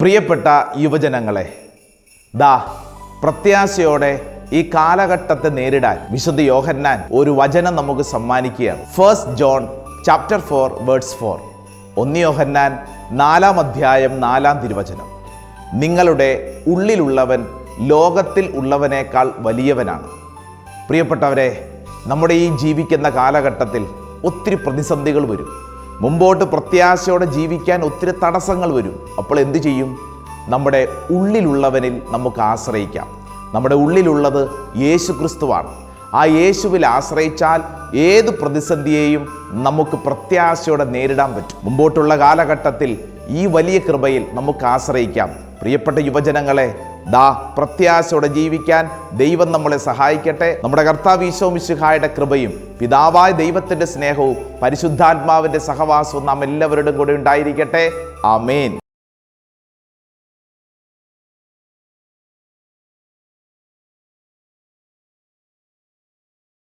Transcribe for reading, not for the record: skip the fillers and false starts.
പ്രിയപ്പെട്ട യുവജനങ്ങളെ, പ്രത്യാശയോടെ ഈ കാലഘട്ടത്തെ നേരിടാൻ വിശുദ്ധ യോഹന്നാൻ ഒരു വചനം നമുക്ക് സമ്മാനിക്കുകയാണ്. 1 John chapter 4 verse 4. 1 യോഹന്നാൻ 4-ാം അധ്യായം 4-ാം തിരുവചനം. നിങ്ങളുടെ ഉള്ളിലുള്ളവൻ ലോകത്തിൽ ഉള്ളവനേക്കാൾ വലിയവനാണ്. പ്രിയപ്പെട്ടവരെ, നമ്മുടെ ഈ ജീവിക്കുന്ന കാലഘട്ടത്തിൽ ഒത്തിരി പ്രതിസന്ധികൾ വരും. മുമ്പോട്ട് പ്രത്യാശയോടെ ജീവിക്കാൻ ഒത്തിരി തടസ്സങ്ങൾ വരും. അപ്പോൾ എന്തു ചെയ്യും? നമ്മുടെ ഉള്ളിലുള്ളവനിൽ നമുക്ക് ആശ്രയിക്കാം. നമ്മുടെ ഉള്ളിലുള്ളത് യേശു ക്രിസ്തുവാണ്. ആ യേശുവിൽ ആശ്രയിച്ചാൽ ഏത് പ്രതിസന്ധിയെയും നമുക്ക് പ്രത്യാശയോടെ നേരിടാൻ പറ്റും. മുമ്പോട്ടുള്ള കാലഘട്ടത്തിൽ ഈ വലിയ കൃപയിൽ നമുക്ക് ആശ്രയിക്കാം. പ്രിയപ്പെട്ട യുവജനങ്ങളെ, പ്രത്യാശയോടെ ജീവിക്കാൻ ദൈവം നമ്മളെ സഹായിക്കട്ടെ. നമ്മുടെ കർത്താവ് ഈശോ മിശിഹായുടെ കൃപയും പിതാവായ ദൈവത്തിൻ്റെ സ്നേഹവും പരിശുദ്ധാത്മാവിൻ്റെ സഹവാസവും നാം എല്ലാവരുടെയും കൂടെ ഉണ്ടായിരിക്കട്ടെ. ആമേൻ.